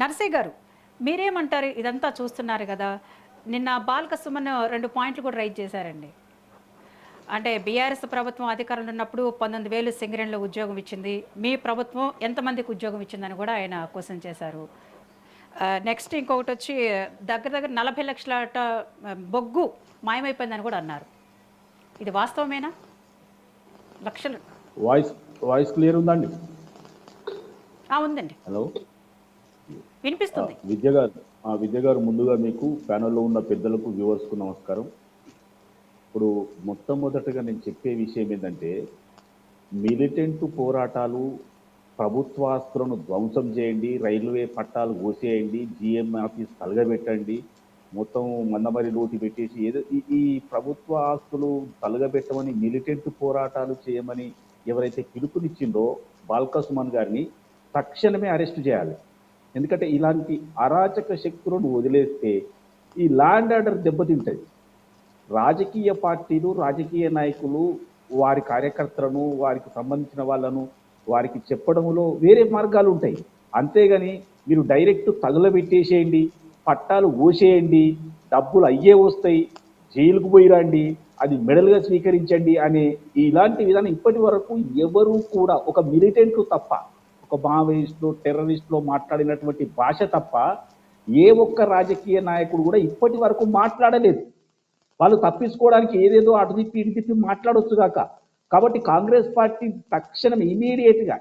నర్సయ్య గారు, మీరేమంటారు? ఇదంతా చూస్తున్నారు కదా! నిన్న బాల్క సుమన్ 2 పాయింట్లు కూడా రైజ్ చేశారండి. అంటే బీఆర్ఎస్ ప్రభుత్వం అధికారంలో ఉన్నప్పుడు 19,000 సింగరేణిలో ఉద్యోగం ఇచ్చింది. మీ ప్రభుత్వం ఎంతమందికి ఉద్యోగం ఇచ్చిందని కూడా ఆయన క్వెషన్ చేశారు. నెక్స్ట్ ఇంకొకటొచ్చి దగ్గర దగ్గర 40 లక్షల బొగ్గు మాయమైపోయిందని కూడా అన్నారు. ఇది వాస్తవమేనా? లక్షలు వాయిస్ వాయిస్ క్లియర్ ఉందండి? ఉందండి. హలో, వినిపిస్తుంది. విద్య గారు ముందుగా మీకు ప్యానెల్లో ఉన్న పెద్దలకు వ్యూవర్స్కు నమస్కారం. ఇప్పుడు మొట్టమొదటగా నేను చెప్పే విషయం ఏంటంటే, మిలిటెంట్ పోరాటాలు, ప్రభుత్వాస్తులను ధ్వంసం చేయండి, రైల్వే పట్టాలు కోసేయండి, జిఎం ఆఫీస్ తలగబెట్టండి, మొత్తం మందమరి లోటి పెట్టేసి ఏదో ఈ ప్రభుత్వ ఆస్తులు తలగబెట్టమని మిలిటెంట్ పోరాటాలు చేయమని ఎవరైతే పిలుపునిచ్చిందో బాల్క సుమన్ గారిని తక్షణమే అరెస్ట్ చేయాలి. ఎందుకంటే ఇలాంటి అరాచక శక్తులను వదిలేస్తే ఈ ల్యాండ్ ఆర్డర్ దెబ్బతింటుంది. రాజకీయ పార్టీలు, రాజకీయ నాయకులు వారి కార్యకర్తలను, వారికి సంబంధించిన వాళ్ళను వారికి చెప్పడంలో వేరే మార్గాలు ఉంటాయి. అంతేగాని మీరు డైరెక్ట్ తగులబెట్టేసేయండి, పట్టాలు ఊసేయండి, డబ్బులు అయ్యే వస్తాయి, జైలుకు పోయి రండి, అది మెడల్గా స్వీకరించండి అనే ఇలాంటి విధానం ఇప్పటి వరకు ఎవరు కూడా, ఒక మిలిటెంట్లు తప్ప, ఒక మావోయిస్టులు, టెర్రరిస్టులు మాట్లాడినటువంటి భాష తప్ప ఏ ఒక్క రాజకీయ నాయకుడు కూడా ఇప్పటి వరకు మాట్లాడలేదు. వాళ్ళు తప్పించుకోవడానికి ఏదేదో అటు తిప్పి ఇటు తిప్పి మాట్లాడొచ్చు కాక. కాబట్టి కాంగ్రెస్ పార్టీ తక్షణం ఇమీడియట్గా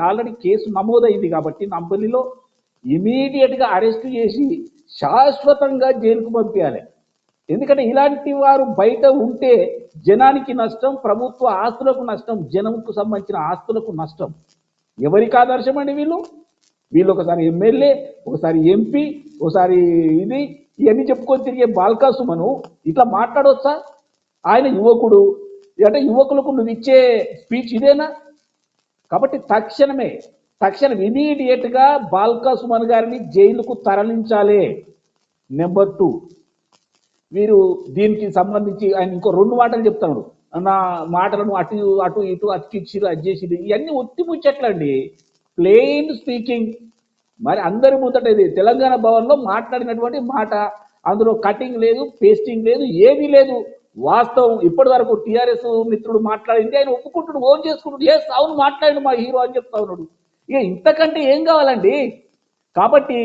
ఆల్రెడీ కేసు నమోదైంది కాబట్టి నంబలిలో ఇమీడియట్గా అరెస్ట్ చేసి శాశ్వతంగా జైలుకు పంపించాలి. ఎందుకంటే ఇలాంటి వారు బయట ఉంటే జనానికి నష్టం, ప్రభుత్వ ఆస్తులకు నష్టం, జనంకు సంబంధించిన ఆస్తులకు నష్టం. ఎవరికి ఆదర్శం అండి వీళ్ళు ఒకసారి ఎమ్మెల్యే, ఒకసారి ఎంపీ, ఒకసారి ఇవన్నీ చెప్పుకొని తిరిగే బాల్క సుమను ఇట్లా మాట్లాడవచ్చా? ఆయన యువకుడు, అంటే యువకులకు నువ్వు ఇచ్చే స్పీచ్ ఇదేనా? కాబట్టి తక్షణం ఇమీడియట్గా బాల్క సుమన్ గారిని జైలుకు తరలించాలి. నెంబర్ 2, వీరు దీనికి సంబంధించి ఆయన ఇంకో 2 మాటలు చెప్తాడు. నా మాటలను అటు ఇటు అతికిచ్చిరు, అది చేసిరు, ఇవన్నీ ఒత్తి ముచ్చట్లండి. Plain speaking. మరి అందరి ముందట ఇది తెలంగాణ భవన్లో మాట్లాడినటువంటి మాట, అందులో కటింగ్ లేదు, పేస్టింగ్ లేదు, ఏమీ లేదు. వాస్తవం. ఇప్పటి వరకు టీఆర్ఎస్ మిత్రుడు మాట్లాడింది ఆయన ఒప్పుకుంటుడు, ఓన్ చేసుకుంటుడు. ఎస్, అవును మాట్లాడు మా హీరో అని చెప్తా ఉన్నాడు. ఇక ఇంతకంటే ఏం కావాలండి? కాబట్టి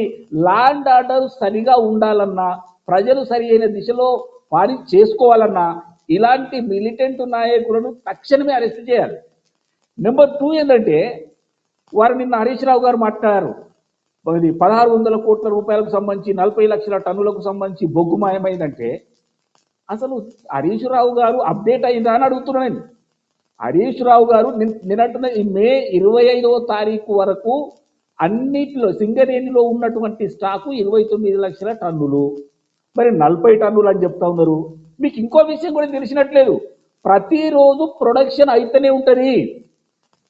ల్యాండ్ ఆర్డర్ సరిగా ఉండాలన్నా, ప్రజలు సరి అయిన దిశలో పని చేసుకోవాలన్నా ఇలాంటి మిలిటెంట్ నాయకులను తక్షణమే అరెస్ట్ చేయాలి. నెంబర్ 2 ఏంటంటే, వారు నిన్న హరీష్ రావు గారు మాట్లాడారు. 1600 కోట్ల రూపాయలకు సంబంధించి 40 లక్షల టన్నులకు సంబంధించి బొగ్గు మాయమైందంటే అసలు హరీష్ రావు గారు అప్డేట్ అయిందా అని అడుగుతున్నాను నేను. హరీష్ రావు గారు నిన్నట్టున్న ఈ మే 25వ తారీఖు వరకు అన్నిటిలో సింగరేణిలో ఉన్నటువంటి స్టాకు 29 లక్షల టన్నులు, మరి 40 టన్నులు అని చెప్తా ఉన్నారు. మీకు ఇంకో విషయం కూడా తెలిసినట్లేదు, ప్రతిరోజు ప్రొడక్షన్ అయితేనే ఉంటుంది.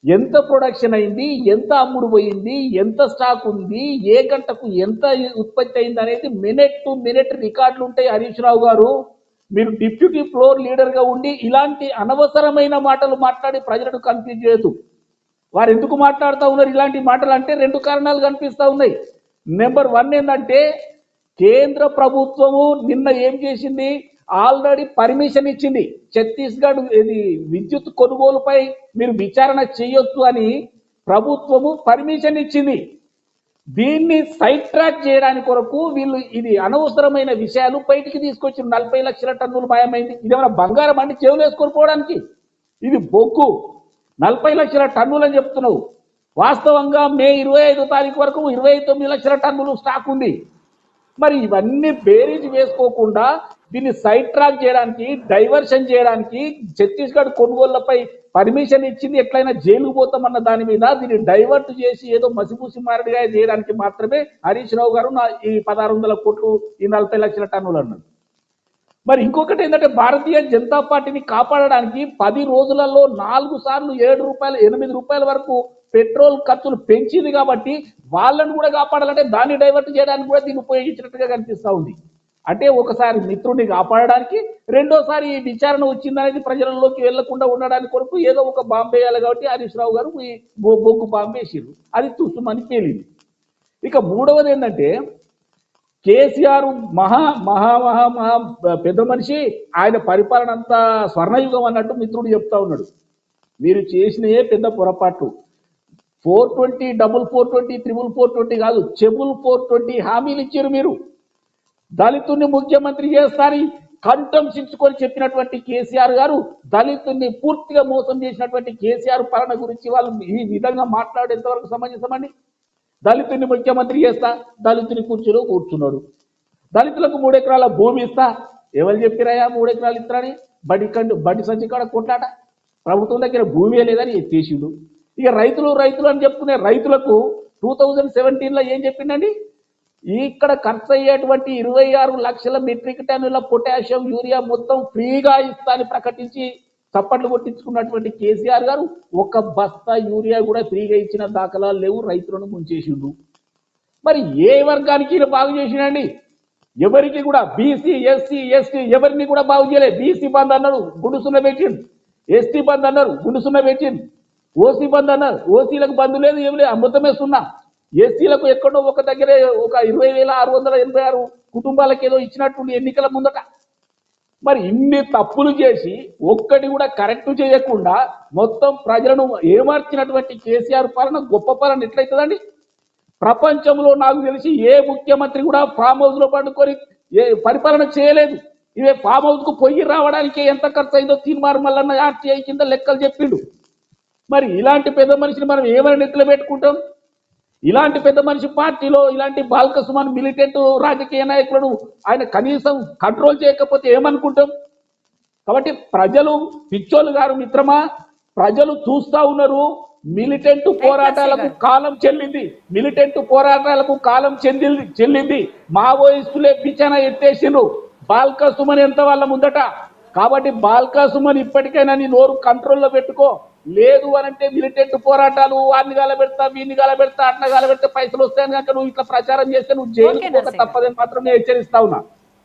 ఎంత ప్రొడక్షన్ అయింది, ఎంత అమ్ముడు పోయింది, ఎంత స్టాక్ ఉంది, ఏ గంటకు ఎంత ఉత్పత్తి అయింది అనేది మినిట్ టు మినిట్ రికార్డులు ఉంటాయి. హరీష్ రావు గారు, మీరు డిప్యూటీ ఫ్లోర్ లీడర్గా ఉండి ఇలాంటి అనవసరమైన మాటలు మాట్లాడి ప్రజలను కన్ఫ్యూజ్ చేయొద్దు. వారు ఎందుకు మాట్లాడుతూ ఉన్నారు ఇలాంటి మాటలు అంటే 2 కారణాలు కనిపిస్తూ ఉన్నాయి. నెంబర్ 1 ఏంటంటే, కేంద్ర ప్రభుత్వము నిన్న ఏం చేసింది, ఆల్రెడీ పర్మిషన్ ఇచ్చింది. ఛత్తీస్గఢ్ విద్యుత్ కొనుగోలుపై మీరు విచారణ చేయొచ్చు అని ప్రభుత్వము పర్మిషన్ ఇచ్చింది. దీన్ని సైడ్ ట్రాక్ చేయడానికి కొరకు వీళ్ళు ఇది అనవసరమైన విషయాలు బయటికి తీసుకొచ్చి 40 లక్షల టన్నులు మాయమైంది. ఇదేమైనా బంగారం అంటే చెవులు వేసుకొని పోవడానికి? ఇది బొగ్గు 40 లక్షల టన్నులు అని చెప్తున్నావు. వాస్తవంగా మే 25వ తారీఖు వరకు 29 లక్షల టన్నులు స్టాక్ ఉంది. మరి ఇవన్నీ బేరీజ్ వేసుకోకుండా దీన్ని సైడ్ ట్రాక్ చేయడానికి, డైవర్షన్ చేయడానికి, ఛత్తీస్గఢ్ కొనుగోళ్లపై పర్మిషన్ ఇచ్చింది, ఎట్లయినా జైలుకు పోతామన్న దాని మీద దీన్ని డైవర్ట్ చేసి ఏదో మసిపూసి మారడిగా చేయడానికి మాత్రమే హరీష్ రావు గారు ఈ 1600 కోట్లు, ఈ 40 లక్షల టన్నులు అన్నారు. మరి ఇంకొకటి ఏంటంటే, భారతీయ జనతా పార్టీని కాపాడడానికి 10 రోజులలో 4 సార్లు 7 రూపాయలు 8 రూపాయల వరకు పెట్రోల్ ఖర్చులు పెంచింది. కాబట్టి వాళ్ళను కూడా కాపాడాలంటే దాన్ని డైవర్ట్ చేయడానికి కూడా దీన్ని ఉపయోగించినట్టుగా కనిపిస్తూ ఉంది. అంటే ఒకసారి మిత్రుడిని కాపాడడానికి, రెండోసారి ఈ విచారణ వచ్చిందనేది ప్రజలలోకి వెళ్లకుండా ఉండడానికి కొరకు ఏదో ఒక బాంబు వేయాలి. కాబట్టి హరీష్ రావు గారు ఈ బొగ్గు బాంబు వేసిర్రు, అది తుస్సుమని పేలింది. ఇక మూడవది ఏంటంటే కేసీఆర్ మహా మహా మహా మహా పెద్ద మనిషి, ఆయన పరిపాలన అంతా స్వర్ణయుగం అన్నట్టు మిత్రుడు చెప్తా ఉన్నాడు. మీరు చేసినయే పెద్ద పొరపాట్లు. 420, 420, 420 కాదు, 420 హామీలు ఇచ్చారు మీరు. దళితుల్ని ముఖ్యమంత్రి చేస్తారని కంఠం చించుకొని చెప్పినటువంటి కేసీఆర్ గారు దళితుల్ని పూర్తిగా మోసం చేసినటువంటి కేసీఆర్ పాలన గురించి వాళ్ళు ఈ విధంగా మాట్లాడేంతవరకు సమంజసమండి? దళితుని ముఖ్యమంత్రి చేస్తా, దళితుని కుర్చీలో కూర్చున్నాడు. దళితులకు 3 ఎకరాల భూమి ఇస్తా, ఎవరు చెప్పిరాయా 3 ఎకరాలు ఇస్తారని? బడి సంచి కాడ కొట్లాట, ప్రభుత్వం దగ్గర భూమి లేదని ఎత్తేసిండు. ఇక రైతులు అని చెప్పుకునే రైతులకు 2017లో ఏం చెప్పిండండి? ఇక్కడ ఖర్చు అయ్యేటువంటి 26 లక్షల మెట్రిక్ టన్నుల పొటాషియం యూరియా మొత్తం ఫ్రీగా ఇస్తా అని ప్రకటించి చప్పట్లు కొట్టించుకున్నటువంటి కేసీఆర్ గారు ఒక బస్తా యూరియా కూడా ఫ్రీగా ఇచ్చిన దాఖలాలు లేవు, రైతులను ముంచేసిండు. మరి ఏ వర్గానికి ఈయన బాగు చేసినండి? ఎవరికి కూడా బీసీ, ఎస్సీ, ఎస్టీ ఎవరిని కూడా బాగు చేయలే. బీసీ బంద్ అన్నారు, గుండు సున్న పెట్టిండు. ఎస్టీ బంద్ అన్నారు, గుండు సున్న పెట్టిండు. ఓసీ బంద్ అన్నారు, ఓసీలకు బంద్ లేదు, ఏమి లేదు, అమృతమే సున్నా. ఎస్సీలకు ఎక్కడో ఒక దగ్గరే ఒక 20,686 కుటుంబాలకు ఏదో ఇచ్చినట్టుండి ఎన్నికల ముందట. మరి ఇన్ని తప్పులు చేసి ఒక్కటి కూడా కరెక్ట్ చేయకుండా మొత్తం ప్రజలను ఏమార్చినటువంటి కేసీఆర్ పాలన గొప్ప పాలన ఎట్లయితుందండి? ప్రపంచంలో నాకు తెలిసి ఏ ముఖ్యమంత్రి కూడా ఫామ్ హౌస్ లో పండుకొని పరిపాలన చేయలేదు. ఇవే ఫామ్ హౌస్ కు పొయ్యి రావడానికి ఎంత ఖర్చు అయిందో తీర్మానం మల్లన్న ఆర్టీఐ కింద లెక్కలు చెప్పిండు. మరి ఇలాంటి పెద్ద మనిషిని మనం ఏమైనా నెత్తిలో పెట్టుకుంటాం? ఇలాంటి పెద్ద మనిషి పార్టీలో ఇలాంటి బాల్క సుమన్ మిలిటెంట్ రాజకీయ నాయకులను ఆయన కనీసం కంట్రోల్ చేయకపోతే ఏమనుకుంటాం? కాబట్టి ప్రజలు పిచ్చోళ్ళు గారు మిత్రమా, ప్రజలు చూస్తా ఉన్నారు. మిలిటెంట్ పోరాటాలకు కాలం చెల్లింది, మిలిటెంట్ పోరాటాలకు కాలం చెల్లింది. మావోయిస్టులే పిచ్చన ఎత్తేసిండ్రు బాల్క సుమన్ ఎంత వాళ్ళ ముందట. కాబట్టి బాల్క సుమన్ ఇప్పటికైనా నీ నోరు కంట్రోల్లో పెట్టుకో. లేదు అనంటే మిలిటెంట్ పోరాటాలు వాడిని గాలబెడతా, వీడిని గాలబెడతా, అట్లా గాలబెడితే పైసలు వస్తాయని కనుక నువ్వు ఇట్లా ప్రచారం చేస్తే నువ్వు జైలుకు పోక తప్పదని మాత్రం నేను హెచ్చరిస్తా ఉన్నా.